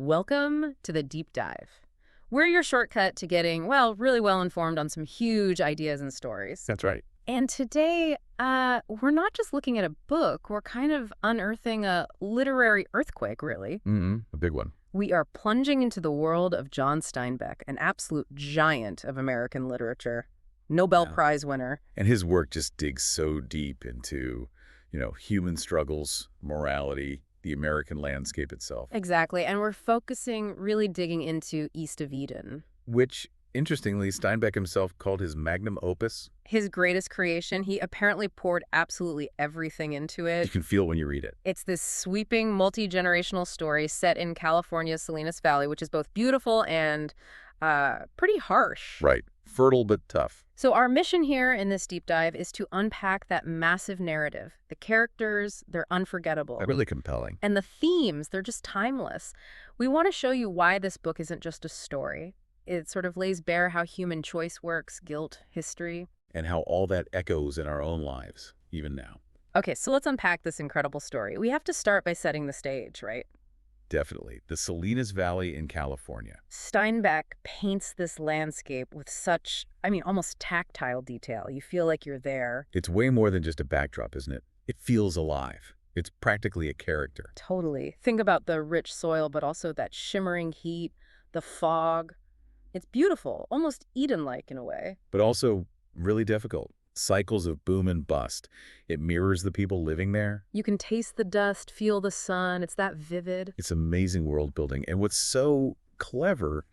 Welcome to the Deep Dive. We're your shortcut to getting, well, really well informed on some huge ideas and stories. That's right. And today, we're not just looking at a book, we're kind of unearthing a literary earthquake, really. A big one. We are plunging into the world of John Steinbeck, an absolute giant of American literature, Nobel Prize winner. And his work just digs so deep into, human struggles, morality, the American landscape itself. Exactly, and we're really digging into East of Eden. Which, interestingly, Steinbeck himself called his magnum opus. His greatest creation. He apparently poured absolutely everything into it. You can feel it when you read it. It's this sweeping, multi-generational story set in California's Salinas Valley, which is both beautiful and pretty harsh. Right. Fertile but tough. So our mission here in this deep dive is to unpack that massive narrative. The characters, they're unforgettable. Really compelling. And the themes, they're just timeless. We want to show you why this book isn't just a story. It sort of lays bare how human choice works, guilt, history. And how all that echoes in our own lives, even now. Okay, so let's unpack this incredible story. We have to start by setting the stage, right? Definitely. The Salinas Valley in California. Steinbeck paints this landscape with such, almost tactile detail. You feel like you're there. It's way more than just a backdrop, isn't it? It feels alive. It's practically a character. Totally. Think about the rich soil, but also that shimmering heat, the fog. It's beautiful, almost Eden-like in a way. But also really difficult. Cycles of boom and bust. It mirrors the people living there. You can taste the dust, feel the sun. It's that vivid. It's amazing world building. And what's so clever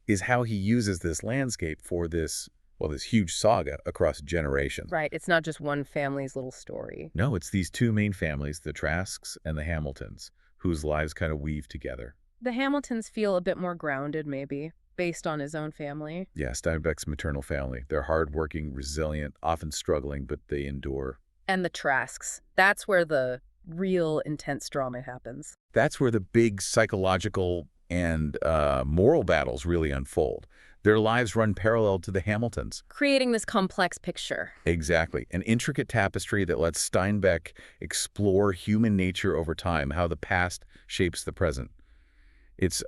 is how he uses this landscape for this huge saga across generations. Right. It's not just one family's little story. No, it's these two main families, the Trasks and the Hamiltons, whose lives kind of weave together. The Hamiltons feel a bit more grounded, maybe, based on his own family. Yeah, Steinbeck's maternal family. They're hardworking, resilient, often struggling, but they endure. And the Trasks. That's where the real intense drama happens. That's where the big psychological and moral battles really unfold. Their lives run parallel to the Hamiltons. Creating this complex picture. Exactly. An intricate tapestry that lets Steinbeck explore human nature over time, how the past shapes the present. It's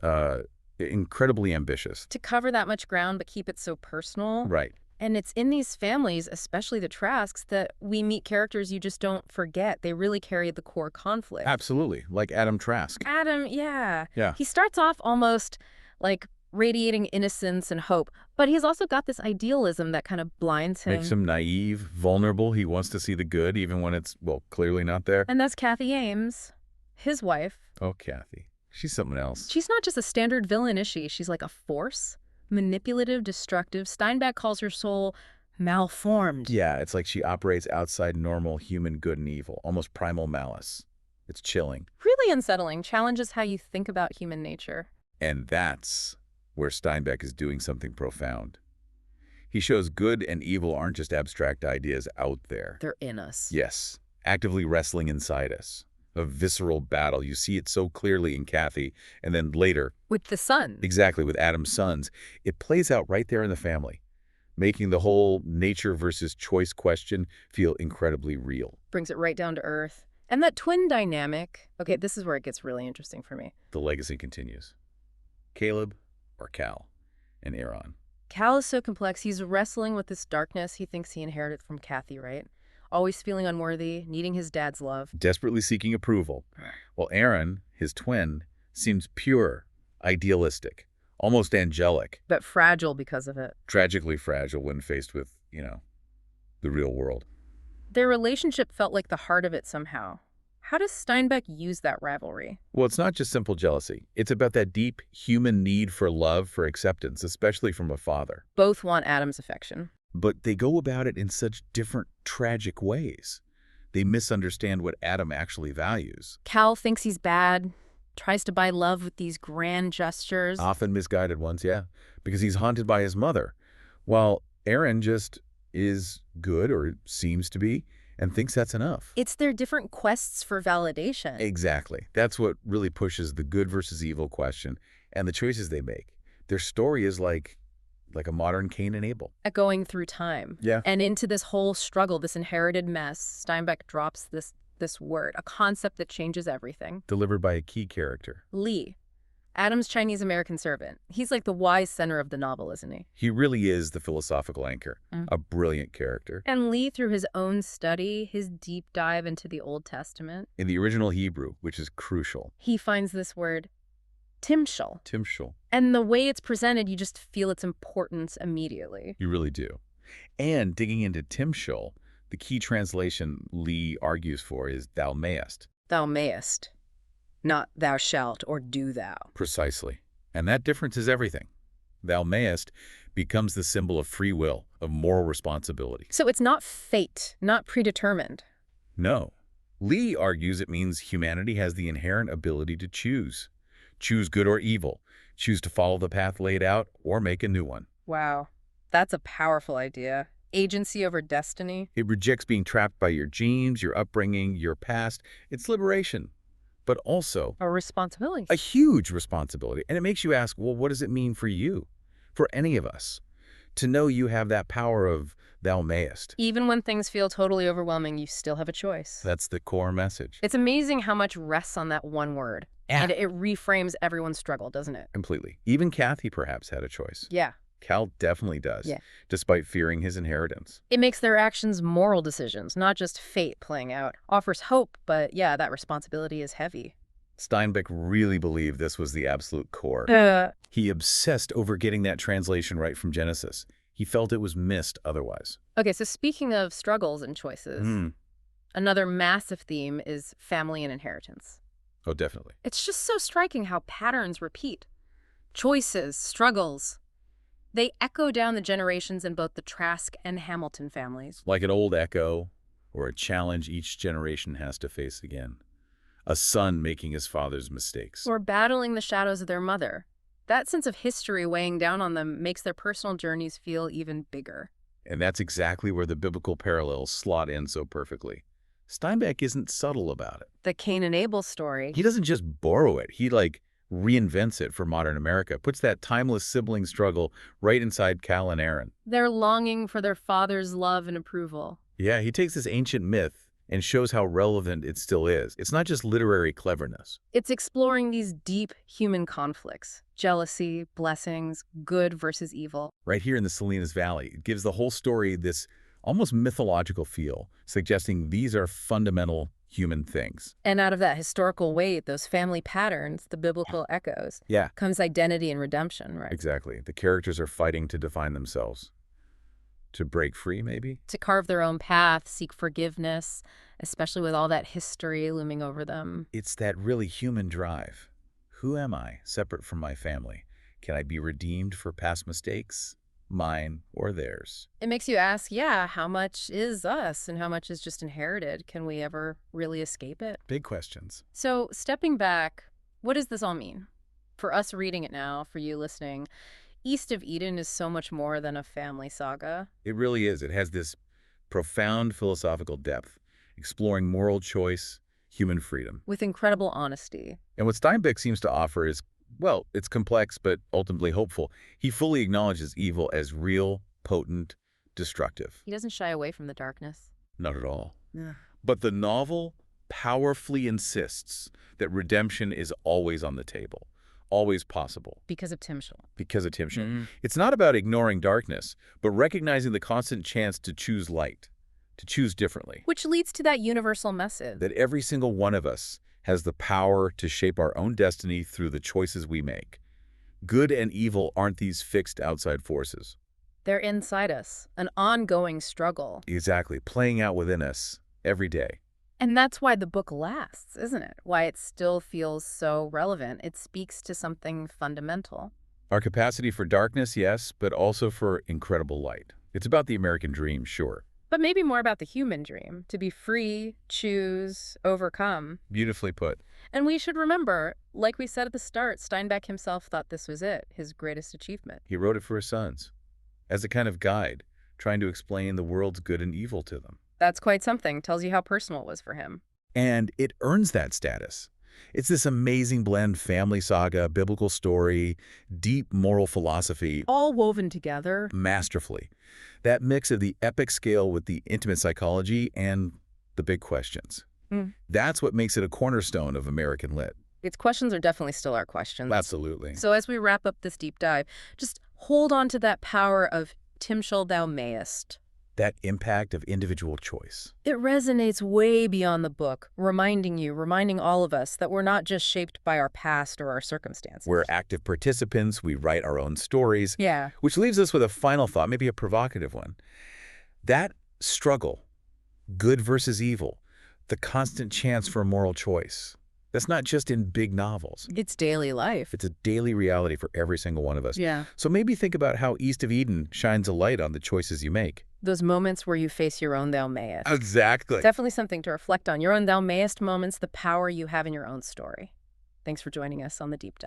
incredibly ambitious. To cover that much ground but keep it so personal. Right. And it's in these families, especially the Trasks, that we meet characters you just don't forget. They really carry the core conflict. Absolutely. Like Adam Trask. Adam, yeah. Yeah. He starts off almost like radiating innocence and hope, but he's also got this idealism that kind of blinds him. Makes him naive, vulnerable. He wants to see the good even when it's, clearly not there. And that's Kathy Ames, his wife. Oh, Kathy. She's something else. She's not just a standard villain, is she? She's like a force. Manipulative, destructive. Steinbeck calls her soul malformed. Yeah, it's like she operates outside normal human good and evil, almost primal malice. It's chilling. Really unsettling. Challenges how you think about human nature. And that's where Steinbeck is doing something profound. He shows good and evil aren't just abstract ideas out there. They're in us. Yes, actively wrestling inside us. A visceral battle. You see it so clearly in Kathy, and then later... with the son. Exactly, with Adam's sons. It plays out right there in the family, making the whole nature versus choice question feel incredibly real. Brings it right down to earth. And that twin dynamic, okay, this is where it gets really interesting for me. The legacy continues. Caleb, or Cal, and Aaron. Cal is so complex. He's wrestling with this darkness he thinks he inherited from Kathy, right? Always feeling unworthy, needing his dad's love. Desperately seeking approval. While Aaron, his twin, seems pure, idealistic, almost angelic. But fragile because of it. Tragically fragile when faced with, the real world. Their relationship felt like the heart of it somehow. How does Steinbeck use that rivalry? Well, it's not just simple jealousy. It's about that deep human need for love, for acceptance, especially from a father. Both want Adam's affection. But they go about it in such different, tragic ways. They misunderstand what Adam actually values. Cal thinks he's bad, tries to buy love with these grand gestures. Often misguided ones, yeah, because he's haunted by his mother, while Aaron just is good, or seems to be, and thinks that's enough. It's their different quests for validation. Exactly. That's what really pushes the good versus evil question and the choices they make. Their story is like a modern Cain and Abel. Going through time. Yeah. And into this whole struggle, this inherited mess, Steinbeck drops this word, a concept that changes everything. Delivered by a key character. Lee. Adam's Chinese-American servant. He's like the wise center of the novel, isn't he? He really is the philosophical anchor, a brilliant character. And Lee, through his own study, his deep dive into the Old Testament. In the original Hebrew, which is crucial. He finds this word, Timshel. Timshel. And the way it's presented, you just feel its importance immediately. You really do. And digging into Timshel, the key translation Lee argues for is thou mayest. Thou mayest, not thou shalt or do thou. Precisely. And that difference is everything. Thou mayest becomes the symbol of free will, of moral responsibility. So it's not fate, not predetermined. No. Lee argues it means humanity has the inherent ability to choose. Choose good or evil. Choose to follow the path laid out or make a new one. Wow, that's a powerful idea. Agency over destiny. It rejects being trapped by your genes, your upbringing, your past. It's liberation, but also A responsibility. a huge responsibility. And it makes you ask, well, what does it mean for you, for any of us, to know you have that power of thou mayest? Even when things feel totally overwhelming, you still have a choice. That's the core message. It's amazing how much rests on that one word. Yeah. And it reframes everyone's struggle, doesn't it? Completely. Even Kathy perhaps had a choice. Yeah. Cal definitely does, Yeah. despite fearing his inheritance. It makes their actions moral decisions, not just fate playing out. Offers hope, but yeah, that responsibility is heavy. Steinbeck really believed this was the absolute core. He obsessed over getting that translation right from Genesis. He felt it was missed otherwise. Okay, so speaking of struggles and choices, another massive theme is family and inheritance. Oh, definitely. It's just so striking how patterns repeat. Choices, struggles. They echo down the generations in both the Trasks and Hamilton families. Like an old echo or a challenge each generation has to face again. A son making his father's mistakes. Or battling the shadows of their mother. That sense of history weighing down on them makes their personal journeys feel even bigger. And that's exactly where the biblical parallels slot in so perfectly. Steinbeck isn't subtle about it. The Cain and Abel story. He doesn't just borrow it. He, reinvents it for modern America, puts that timeless sibling struggle right inside Cal and Aaron. They're longing for their father's love and approval. Yeah, he takes this ancient myth and shows how relevant it still is. It's not just literary cleverness. It's exploring these deep human conflicts. Jealousy, blessings, good versus evil. Right here in the Salinas Valley, it gives the whole story this almost mythological feel, suggesting these are fundamental human things. And out of that historical weight, those family patterns, the biblical echoes, Yeah, comes identity and redemption, right? exactly. The characters are fighting to define themselves. To break free, maybe? To carve their own path, seek forgiveness, especially with all that history looming over them. It's that really human drive. Who am I, separate from my family? Can I be redeemed for past mistakes? Mine or theirs? It makes you ask, yeah, how much is us and how much is just inherited? Can we ever really escape it? Big questions. So stepping back, what does this all mean? For us reading it now, for you listening, East of Eden is so much more than a family saga. It really is. It has this profound philosophical depth, exploring moral choice, human freedom. With incredible honesty. And what Steinbeck seems to offer is, well, it's complex but ultimately hopeful. He fully acknowledges evil as real, potent, destructive. He doesn't shy away from the darkness. Not at all. Yeah. But the novel powerfully insists that redemption is always on the table, always possible. Because of Timshel. Because of Timshel. It's not about ignoring darkness, but recognizing the constant chance to choose light, to choose differently. Which leads to that universal message. That every single one of us has the power to shape our own destiny through the choices we make. Good and evil aren't these fixed outside forces. They're inside us, an ongoing struggle. Exactly, playing out within us every day. And that's why the book lasts, isn't it? Why it still feels so relevant. It speaks to something fundamental. Our capacity for darkness, yes, but also for incredible light. It's about the American dream, sure. But maybe more about the human dream, to be free, choose, overcome. Beautifully put. And we should remember, like we said at the start, Steinbeck himself thought this was it, his greatest achievement. He wrote it for his sons, as a kind of guide, trying to explain the world's good and evil to them. That's quite something. Tells you how personal it was for him. And it earns that status. It's this amazing blend: family saga, biblical story, deep moral philosophy. All woven together. Masterfully. That mix of the epic scale with the intimate psychology and the big questions. That's what makes it a cornerstone of American lit. Its questions are definitely still our questions. Absolutely. So as we wrap up this deep dive, just hold on to that power of Timshel thou mayest. That impact of individual choice. It resonates way beyond the book, reminding all of us that we're not just shaped by our past or our circumstances. We're active participants, we write our own stories. Yeah. Which leaves us with a final thought, maybe a provocative one. That struggle, good versus evil, the constant chance for a moral choice, that's not just in big novels. It's daily life. It's a daily reality for every single one of us. Yeah. So maybe think about how East of Eden shines a light on the choices you make. Those moments where you face your own thou mayest. Exactly. Definitely something to reflect on. Your own thou mayest moments, the power you have in your own story. Thanks for joining us on The Deep Dive.